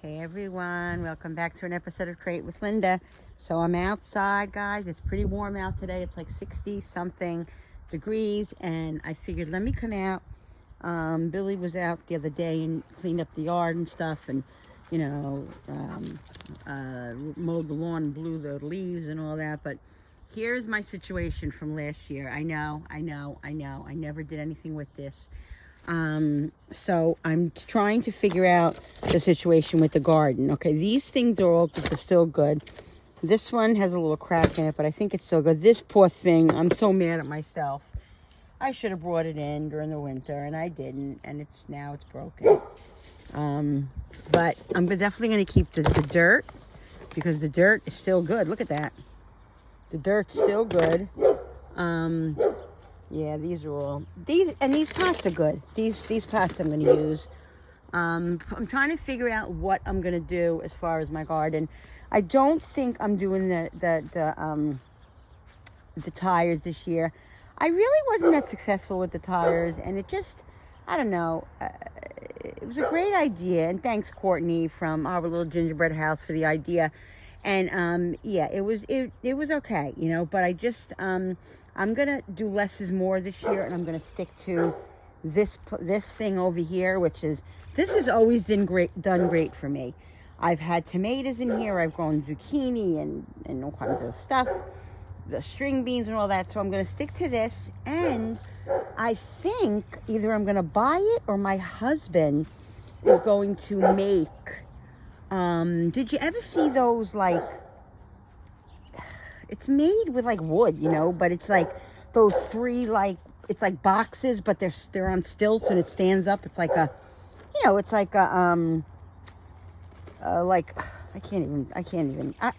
Hey everyone, welcome back to an episode of Create with Linda. So I'm outside, guys. It's pretty warm out today. It's like 60 something degrees, and I figured let me come out. Billy was out the other day and cleaned up the yard and stuff, and mowed the lawn and blew the leaves and all that. But here's my situation from last year. I know. I never did anything with this. So I'm trying to figure out the situation with the garden. Okay, these things are all still good. This one has a little crack in it, but I think it's still good. This poor thing, I'm so mad at myself. I should have brought it in during the winter, and I didn't, and it's broken. But I'm definitely going to keep the dirt, because the dirt is still good. Look at that. The dirt's still good. Yeah, these pots are good. These pots I'm going to use. I'm trying to figure out what I'm going to do as far as my garden. I don't think I'm doing the tires this year. I really wasn't that successful with the tires, and it just, I don't know. It was a great idea, and thanks Courtney from our little gingerbread house for the idea. And yeah, it was okay, but I just I'm gonna do less is more this year, and I'm gonna stick to this thing over here, this has always done great for me. I've had tomatoes in here, I've grown zucchini and all kinds of stuff, the string beans and all that. So I'm gonna stick to this, and I think either I'm gonna buy it or my husband is going to make. Did you ever see those, like, it's made with like wood, but it's like those three, like, it's like boxes, but they're on stilts and it stands up. It's like a, it's like a, like, I can't even,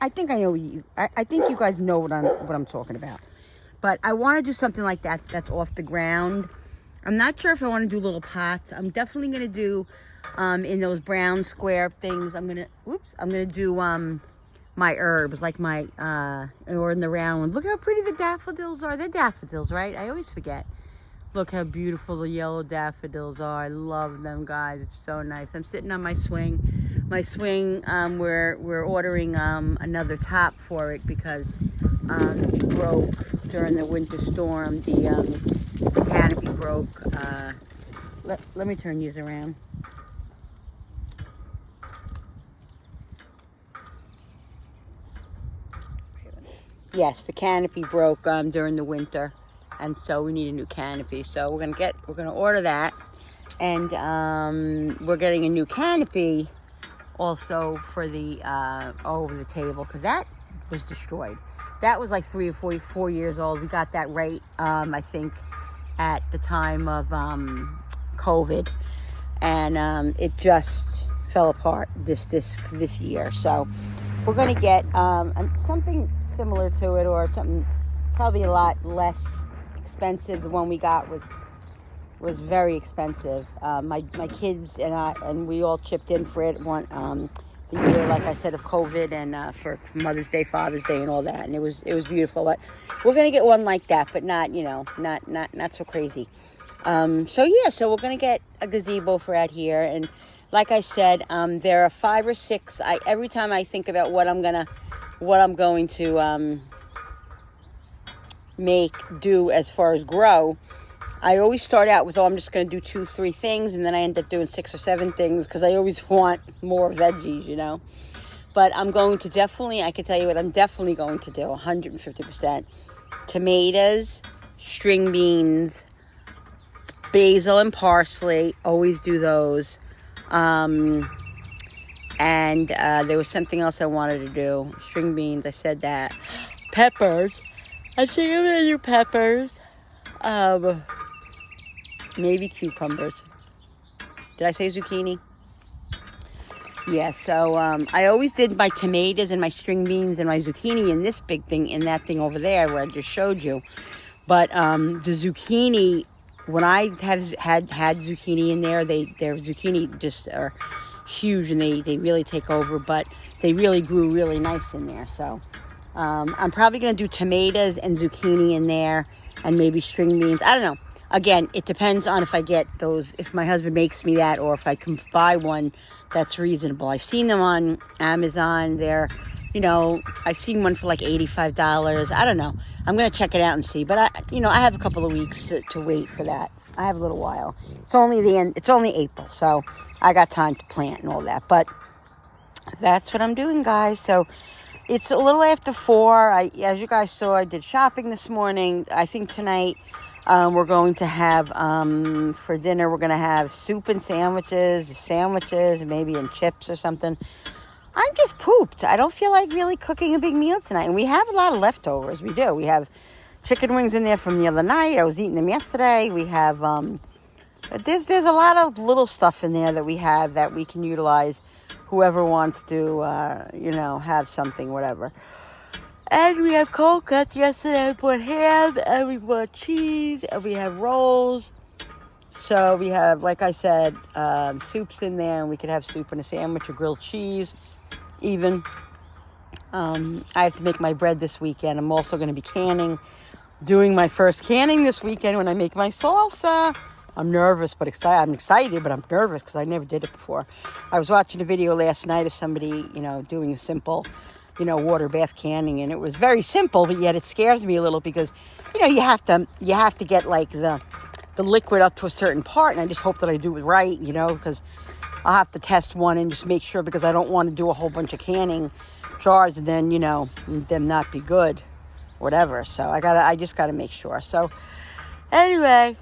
I think I know I think you guys know what I'm talking about. But I want to do something like that that's off the ground. I'm not sure if I want to do little pots. I'm definitely going to do, in those brown square things, I'm going to do, my herbs, like or in the round one. Look how pretty the daffodils are. They're daffodils, right? I always forget. Look how beautiful the yellow daffodils are. I love them, guys. It's so nice. I'm sitting on my swing. We're ordering another top for it because it broke during the winter storm. The canopy broke. Let me turn these around. Yes, the canopy broke during the winter, and so we need a new canopy. So we're gonna order that, and we're getting a new canopy also for the over the table, because that was destroyed. That was like 3 or 4 years old. We got that right, I think, at the time of COVID, and it just fell apart this year. So we're gonna get something similar to it, or something probably a lot less expensive. The one we got was very expensive. My kids and we all chipped in for it the year, like I said, of COVID, and for Mother's Day, Father's Day, and all that, and it was beautiful. But we're gonna get one like that, but not so crazy. So we're gonna get a gazebo for out here, and like I said, there are 5 or 6. Every time I think about what I'm going to do as far as grow, I always start out with, I'm just going to do 2, 3 things, and then I end up doing 6 or 7 things because I always want more veggies, But I'm going to definitely, I can tell you what I'm definitely going to do, 150%. Tomatoes, string beans, basil and parsley, always do those. And there was something else I wanted to do. String beans, I said that. Peppers. I think I'm going to do peppers. Maybe cucumbers. Did I say zucchini? Yeah, so I always did my tomatoes and my string beans and my zucchini in this big thing, in that thing over there where I just showed you. But the zucchini, when I have had zucchini in there, their zucchini just are huge, and they really take over, but they really grew really nice in there. So I'm probably going to do tomatoes and zucchini in there, and maybe string beans. I don't know. Again, it depends on if I get those, if my husband makes me that, or if I can buy one that's reasonable. I've seen them on Amazon. They're, I've seen one for like $85. I don't know. I'm going to check it out and see. But I have a couple of weeks to wait for that. I have a little while. It's only It's only April, so I got time to plant and all that. But that's what I'm doing, guys. So it's a little after 4. As you guys saw, I did shopping this morning. I think tonight we're going to have, for dinner, we're going to have soup and sandwiches, maybe and chips or something. I'm just pooped. I don't feel like really cooking a big meal tonight. And we have a lot of leftovers. We do. We have chicken wings in there from the other night. I was eating them yesterday. We have, there's a lot of little stuff in there that we have that we can utilize. Whoever wants to, have something, whatever. And we have cold cuts. Yesterday I bought ham, and we bought cheese, and we have rolls. So we have, like I said, soups in there, and we could have soup and a sandwich or grilled cheese, even. I have to make my bread this weekend. I'm also going to be doing my first canning this weekend when I make my salsa. I'm nervous, but excited. I'm excited, but I'm nervous because I never did it before. I was watching a video last night of somebody, doing a simple, water bath canning, and it was very simple, but yet it scares me a little because, you have to get like the liquid up to a certain part, and I just hope that I do it right, because I'll have to test one and just make sure, because I don't want to do a whole bunch of canning jars and then, them not be good, whatever. So I just gotta make sure. So anyway,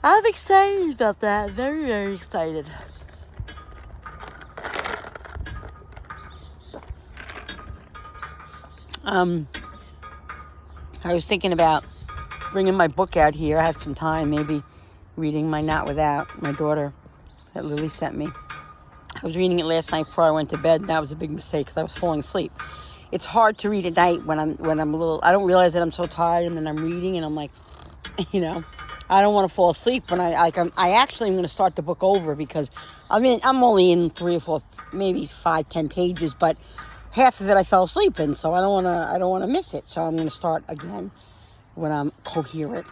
I'm excited about that. Very, very excited. I was thinking about bringing my book out here. I have some time, maybe reading my Not Without, my daughter, that Lily sent me. I was reading it last night before I went to bed, and that was a big mistake because I was falling asleep. It's hard to read at night when I'm a little, I don't realize that I'm so tired, and then I'm reading and I'm like, I don't want to fall asleep when I actually am going to start the book over, because I'm only in 3 or 4, maybe 5, 10 pages, but half of it I fell asleep in, so I don't want to miss it. So I'm going to start again when I'm coherent.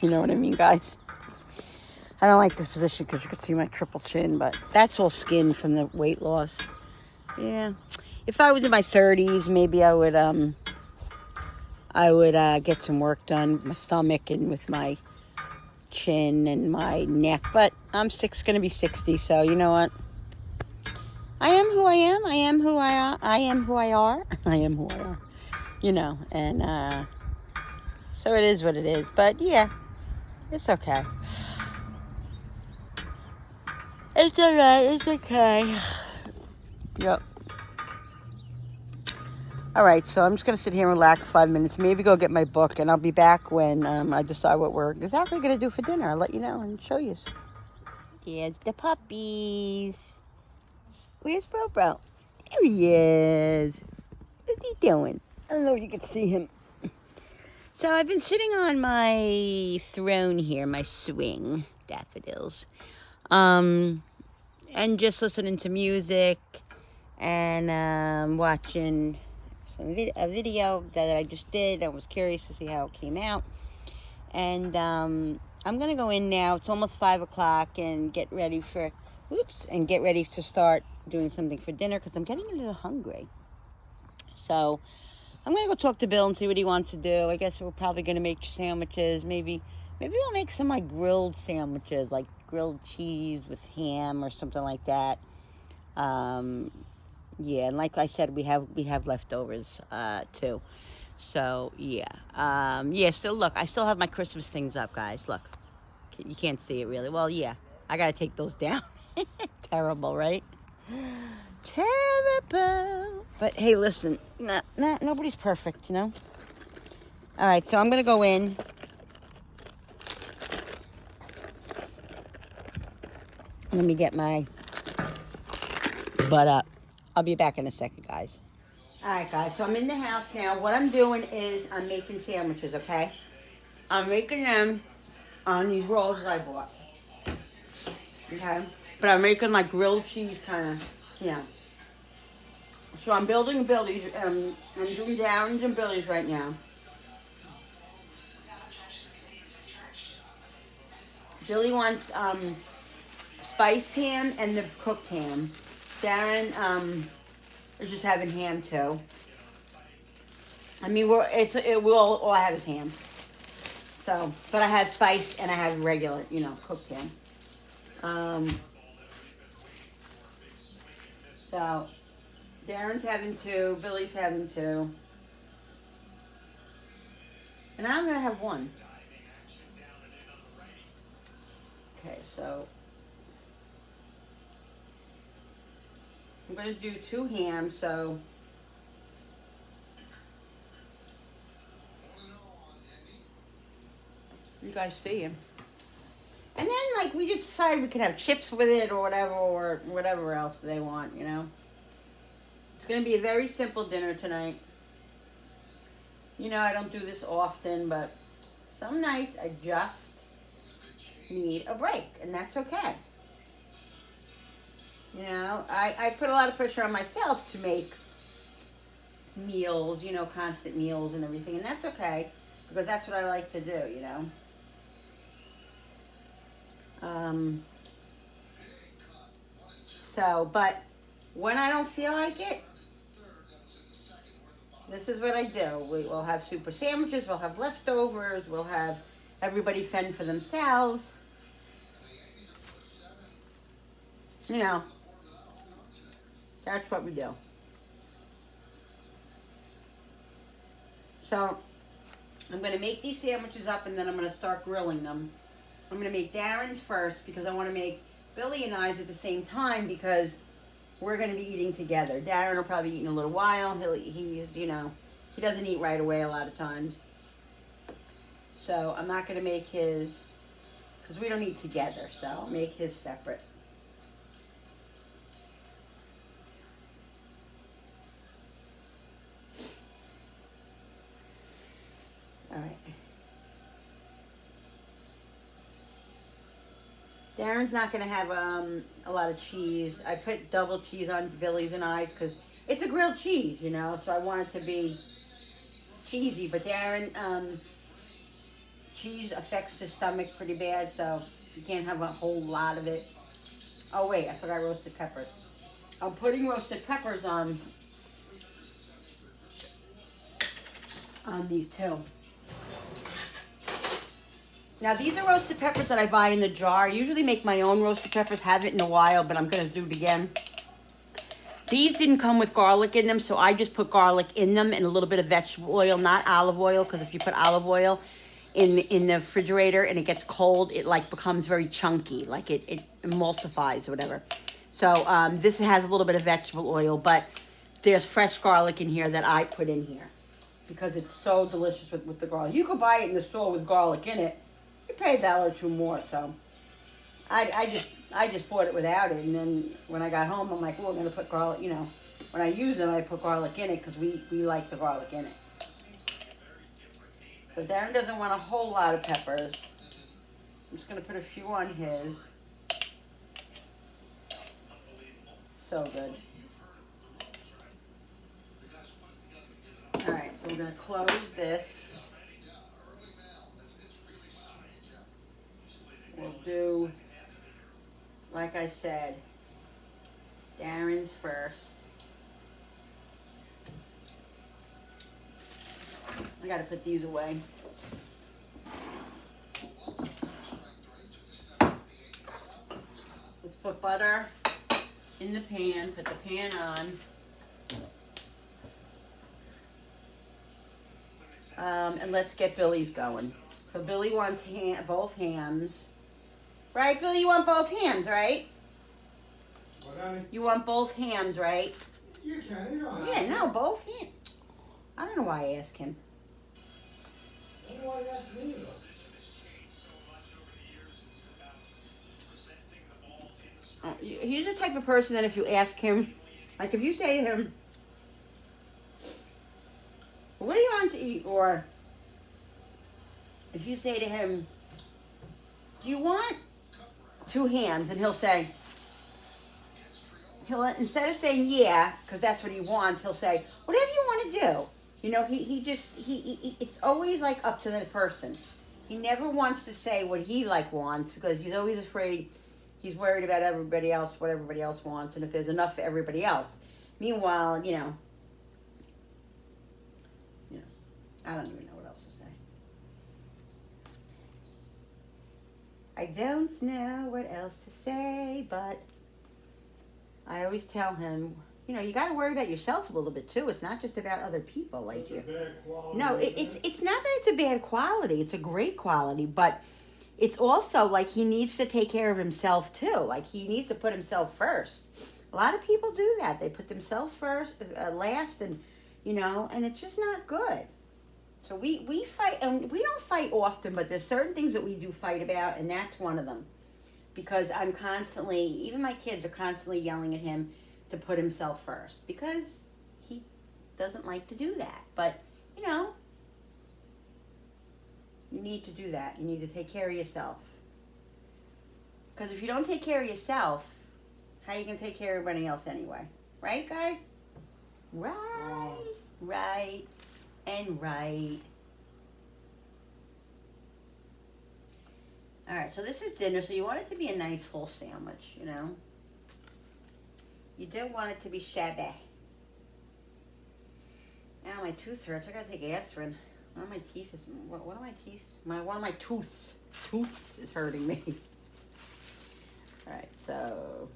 You know what I mean, guys? I don't like this position because you can see my triple chin, but that's all skin from the weight loss. Yeah. If I was in my 30s, maybe I would get some work done with my stomach and with my chin and my neck, but I'm going to be 60, so you know what? I am who I am. I am who I are. I am who I are. I am who I are. And so it is what it is. But yeah, it's okay. It's alright. It's okay. Yep. All right, so I'm just going to sit here and relax 5 minutes, maybe go get my book, and I'll be back when I decide what we're exactly going to do for dinner. I'll let you know and show you. Here's the puppies. Where's Bro? There he is. What's he doing? I don't know if you can see him. So I've been sitting on my throne here, my swing, daffodils, and just listening to music and watching a video that I just did. I was curious to see how it came out. And I'm going to go in now. It's almost 5 o'clock and get ready to start doing something for dinner because I'm getting a little hungry. So I'm going to go talk to Bill and see what he wants to do. I guess we're probably going to make sandwiches. Maybe we'll make some like grilled sandwiches, like grilled cheese with ham or something like that. Yeah, and like I said, we have leftovers too. So yeah. Still look, I still have my Christmas things up, guys. Look, you can't see it really. Well, yeah, I gotta take those down. Terrible, right? Terrible. But hey, listen, nobody's perfect, All right, so I'm gonna go in. Let me get my butt up. I'll be back in a second, guys. All right, guys, so I'm in the house now. What I'm doing is I'm making sandwiches, okay? I'm making them on these rolls that I bought. Okay? But I'm making like grilled cheese kind of, So I'm building billies. I'm doing downs and billies right now. Billy wants spiced ham and the cooked ham. Darren is just having ham too. I mean, we'll all have his ham. So, but I have spiced and I have regular, cooked ham. So, Darren's having 2, Billy's having 2. And I'm going to have 1. Okay, so I'm going to do 2 hams, so you guys see him. And then, like, we just decided we could have chips with it or whatever else they want, It's going to be a very simple dinner tonight. I don't do this often, but some nights I just need a break, and that's okay. I put a lot of pressure on myself to make meals, constant meals and everything, and that's okay, because that's what I like to do, But when I don't feel like it, this is what I do. We'll have super sandwiches, we'll have leftovers, we'll have everybody fend for themselves. That's what we do. So, I'm going to make these sandwiches up and then I'm going to start grilling them. I'm going to make Darren's first because I want to make Billy and I's at the same time because we're going to be eating together. Darren will probably eat in a little while. He doesn't eat right away a lot of times. So I'm not going to make his, because we don't eat together, so I'll make his separate. All right. Darren's not going to have a lot of cheese. I put double cheese on Billy's and I's because it's a grilled cheese, so I want it to be cheesy. But Darren, cheese affects his stomach pretty bad, so you can't have a whole lot of it. Oh, wait, I forgot roasted peppers. I'm putting roasted peppers on these too. Now, these are roasted peppers that I buy in the jar. I usually make my own roasted peppers. Haven't in a while, but I'm going to do it again. These didn't come with garlic in them, so I just put garlic in them and a little bit of vegetable oil, not olive oil, because if you put olive oil in the refrigerator and it gets cold, it like becomes very chunky, like it emulsifies or whatever. So this has a little bit of vegetable oil, but there's fresh garlic in here that I put in here because it's so delicious with the garlic. You could buy it in the store with garlic in it. You pay $1 or $2 more, so I just bought it without it, and then when I got home, I'm like, well, I'm gonna put garlic. When I use them, I put garlic in it because we like the garlic in it. So Darren doesn't want a whole lot of peppers. I'm just gonna put a few on his. So good. All right, so we're gonna close this. We'll do, like I said, Darren's first. I gotta put these away. Let's put butter in the pan, put the pan on. And let's get Billy's going. So Billy wants both hams. Right, Billy, you want both hams, right? What, honey? You want both hams, right? You can, you don't have Yeah, to. no, both hams. I don't know why I asked him. I don't know why you have to do that. He's the type of person that if you ask him, like if you say to him, what do you want to eat? Or if you say to him, do you want 2 hams? And he'll say, instead of saying yeah, because that's what he wants, he'll say, whatever you want to do. He it's always like up to the person. He never wants to say what he wants because he's always afraid. He's worried about everybody else, what everybody else wants, and if there's enough for everybody else. Meanwhile, I don't even know what else to say. I don't know what else to say, but I always tell him, you got to worry about yourself a little bit too. It's not just about other people like you. No, it's not that it's a bad quality. It's a great quality, but it's also like he needs to take care of himself too. Like he needs to put himself first. A lot of people do that. They put themselves first, last, and and it's just not good. So we fight, and we don't fight often, but there's certain things that we do fight about, and that's one of them. Because I'm constantly, even my kids are constantly yelling at him to put himself first because he doesn't like to do that. But, you need to do that. You need to take care of yourself. Because if you don't take care of yourself, how are you going to take care of everybody else anyway? Right, guys? Right. Right. And right. All right, so this is dinner, so you want it to be a nice full sandwich, You don't want it to be shabby. Now my tooth hurts. I gotta take aspirin. One of my teeth is. One of my teeth. One of my tooths is hurting me. All right, so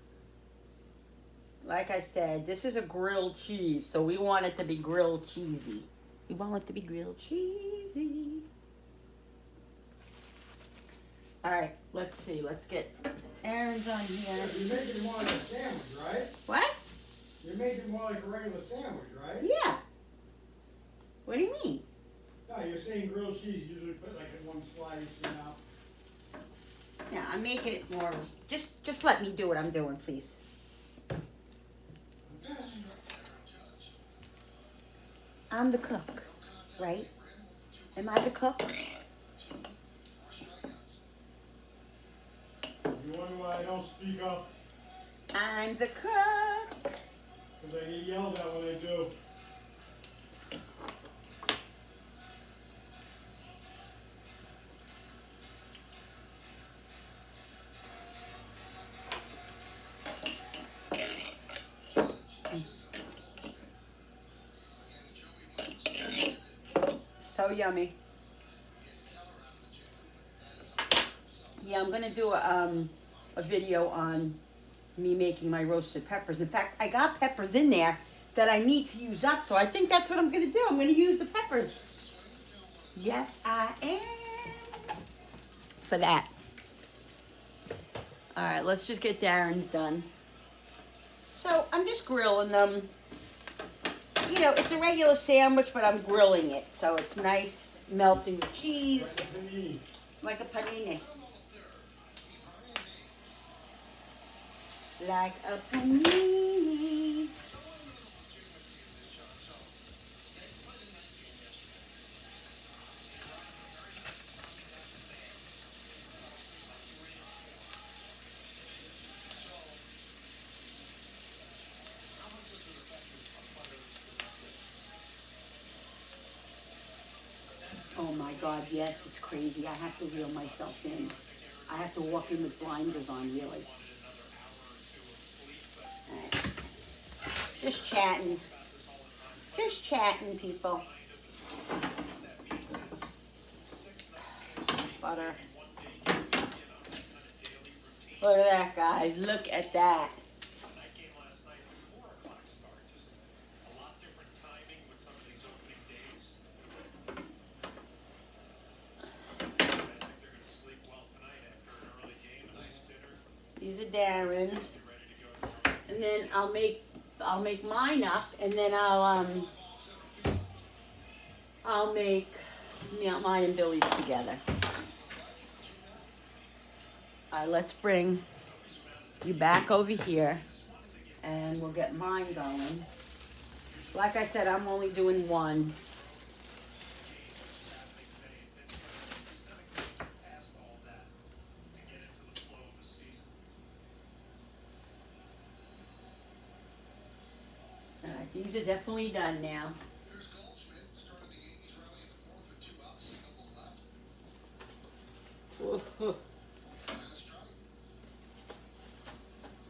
like I said, this is a grilled cheese, so we want it to be grilled cheesy. We want it to be grilled cheesy. All right, let's see. Let's get Aaron's on here. You're making it more like a sandwich, right? What? You're making it more like a regular sandwich, right? Yeah. What do you mean? No, you're saying grilled cheese. You usually put like in one slice, Yeah, I'm making it more. Just let me do what I'm doing, please. I'm the cook, right? Am I the cook? You wonder why I don't speak up? I'm the cook. Because I get yelled at when I do. So yummy. Yeah, I'm gonna do a video on me making my roasted peppers. In fact, I got peppers in there that I need to use up, so I think that's what I'm gonna do. I'm gonna use the peppers. Yes, I am. For that. All right, let's just get Darren's done. So I'm just grilling them. It's a regular sandwich, but I'm grilling it, so it's nice, melting the cheese. Like a panini. Like a panini. Oh my God, yes, it's crazy. I have to reel myself in. I have to walk in with blinders on, really. Right. Just chatting. Just chatting, people. Butter. Look at that, guys. Look at that. These are Darren's, and then I'll make mine up, and then I'll make mine and Billy's together. All right, let's bring you back over here, and we'll get mine going. Like I said, I'm only doing one. These are definitely done now.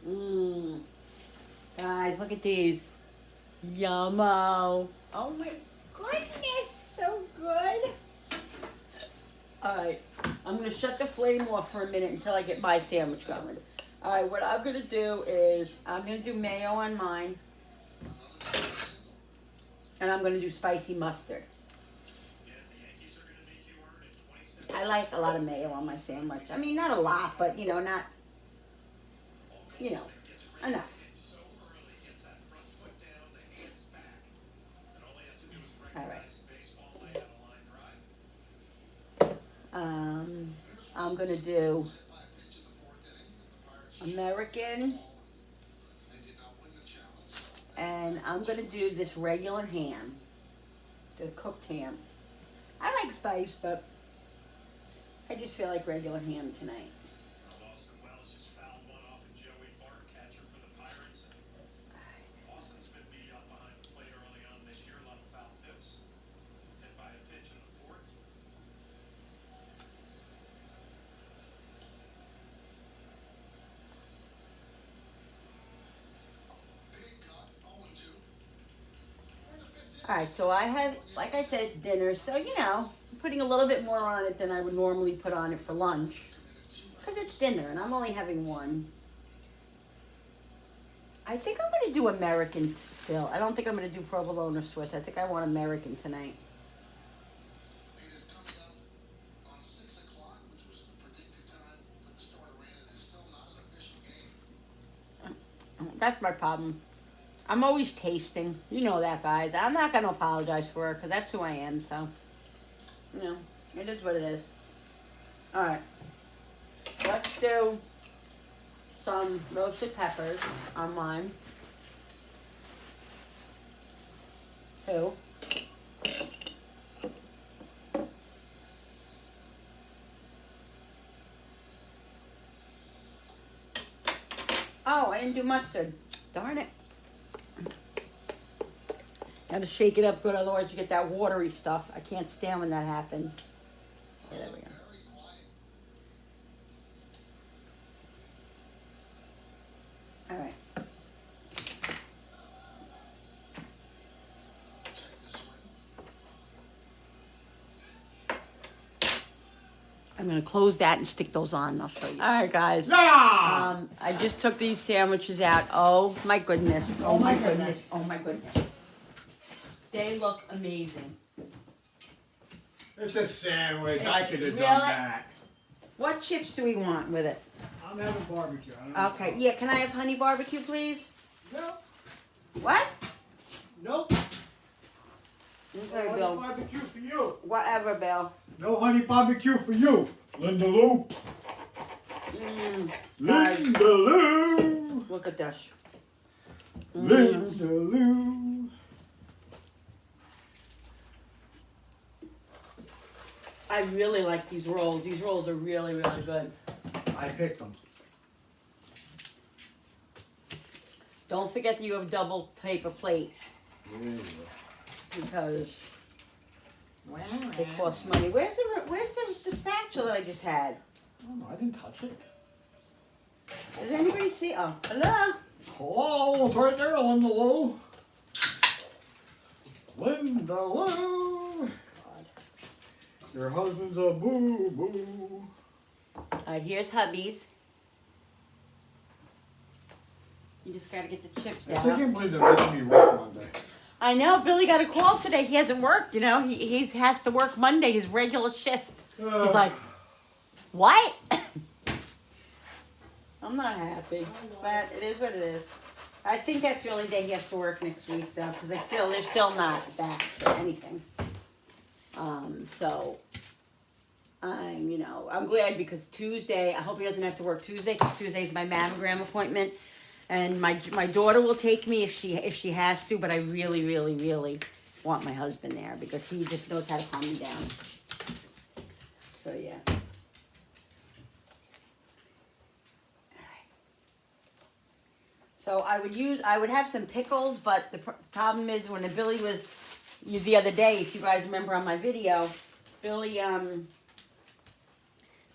Mmm. Guys, look at these. Yummo. Oh my goodness, so good. Alright, I'm going to shut the flame off for a minute until I get my sandwich going. Alright, what I'm going to do is, I'm going to do mayo on mine. And I'm going to do spicy mustard. I like a lot of mayo on my sandwich. I mean, not a lot, but, you know, not, you know, enough. Alright. I'm going to do American, and I'm going to do this regular ham, the cooked ham. I like spice, but I just feel like regular ham tonight. Alright, so I have, like I said, it's dinner, so, you know, I'm putting a little bit more on it than I would normally put on it for lunch. Because it's dinner, and I'm only having one. I think I'm going to do American still. I don't think I'm going to do provolone or Swiss. I think I want American tonight. That's my problem. I'm always tasting. You know that, guys. I'm not going to apologize for it because that's who I am. So, you know, it is what it is. All right. Let's do some roasted peppers on mine. 2. Oh, I didn't do mustard. Darn it. Gotta shake it up good, otherwise you get that watery stuff. I can't stand when that happens. Yeah, there we go. All right. I'm gonna close that and stick those on, and I'll show you. All right, guys. Yeah! I just took these sandwiches out. Oh my goodness. Oh my goodness. Oh my goodness. They look amazing. It's a sandwich. I could have Really? done that. What chips do we want with it? I'm having barbecue. I don't know. Okay, yeah, can I have honey barbecue, please? Nope. What? Nope. Okay, No Bill. honey barbecue for you. Whatever, Bill. No honey barbecue for you. Linda Lou. Guys, Linda Lou. look at this. Linda Lou. I really like these rolls. These rolls are really, really good. I picked them. Don't forget that you have a double paper plate Yeah. because it costs money. Where's the spatula that I just had? Oh, no, I didn't touch it. Does anybody see? Oh, hello. Hello, it's right there, Linda Lou. Linda Lou. Your husband's a boo-boo. All right, here's hubby's. You just gotta get the chips I out. can't believe they're making me work Monday. I know, Billy got a call today. He hasn't worked, you know. He has to work Monday, his regular shift. He's like, what? I'm not happy, but it is what it is. I think that's the only day he has to work next week, though, because they're still not back to anything. So I'm glad because Tuesday, I hope he doesn't have to work Tuesday because Tuesday's my mammogram appointment. And my daughter will take me if she has to, but I really, really, really want my husband there because he just knows how to calm me down. So yeah. So I would have some pickles, but the problem is when Billy was the other day, if you guys remember on my video, Billy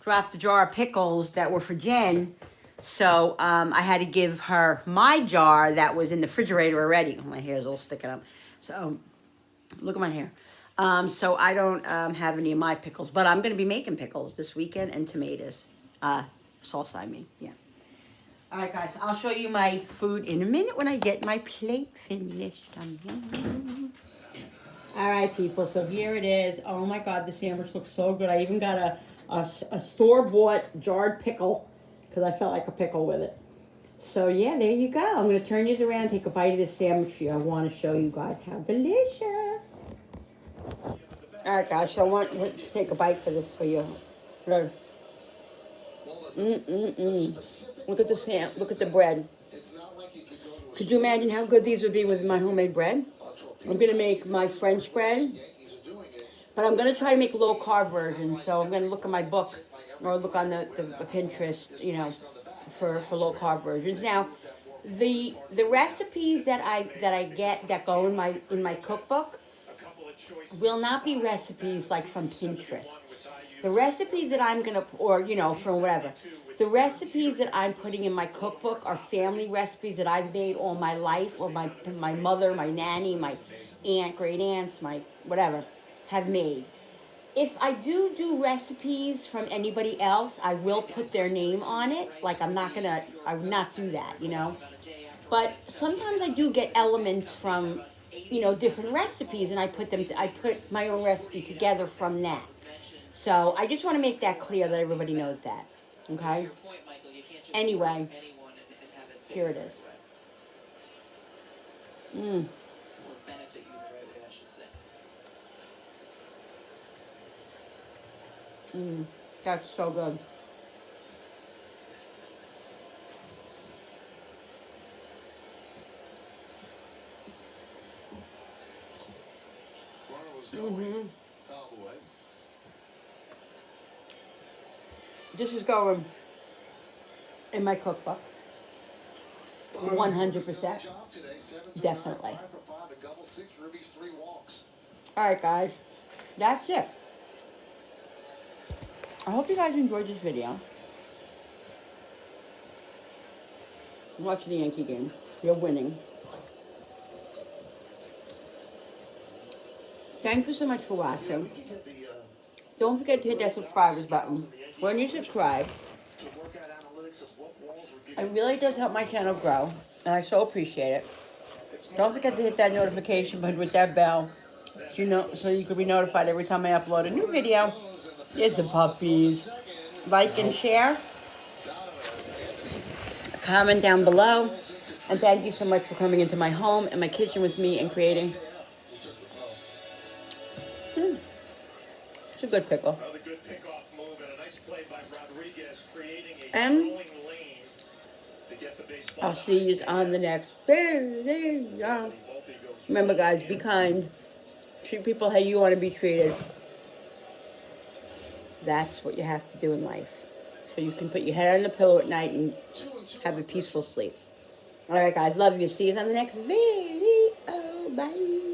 dropped a jar of pickles that were for Jen. So I had to give her my jar that was in the refrigerator already. Oh, my hair's all sticking up. So look at my hair. So I don't have any of my pickles, but I'm going to be making pickles this weekend and tomatoes. Salsa, I mean, yeah. All right, guys, I'll show you my food in a minute when I get my plate finished. All right, people, so here it is. Oh, my God, the sandwich looks so good. I even got a store-bought jarred pickle because I felt like a pickle with it. So, yeah, there you go. I'm going to turn these around, take a bite of this sandwich for you. I want to show you guys how delicious. All right, guys, so I want to take a bite for this for you. Look. Look at the look at the bread. Could you imagine how good these would be with my homemade bread? I'm gonna make my French bread, but I'm gonna try to make low carb versions. So I'm gonna look at my book or look on the Pinterest, you know, for low carb versions. Now, the recipes that I get that go in my cookbook will not be recipes like from Pinterest. The recipes that I'm going to, or, you know, from whatever, the recipes that I'm putting in my cookbook are family recipes that I've made all my life, or my mother, my nanny, my aunt, great aunts, my whatever, have made. If I do recipes from anybody else, I will put their name on it. Like, I would not do that, you know. But sometimes I do get elements from, you know, different recipes, and I put my own recipe together from that. So I just want to make that clear that everybody knows that. Okay? Anyway, here it is. That's so good. This is going in my cookbook. 100%. Definitely. All right, guys. That's it. I hope you guys enjoyed this video. Watch the Yankee game. You're winning. Thank you so much for watching. Don't forget to hit that subscribers button. When you subscribe, it really does help my channel grow, and I so appreciate it. Don't forget to hit that notification button with that bell, so you can be notified every time I upload a new video. Here's the puppies. Like and share. Comment down below. And thank you so much for coming into my home and my kitchen with me and creating. It's a good pickle. And I'll see you on the next video. Remember, guys, be kind. Treat people how you want to be treated. That's what you have to do in life. So you can put your head on the pillow at night and have a peaceful sleep. All right, guys. Love you. See you on the next video. Bye.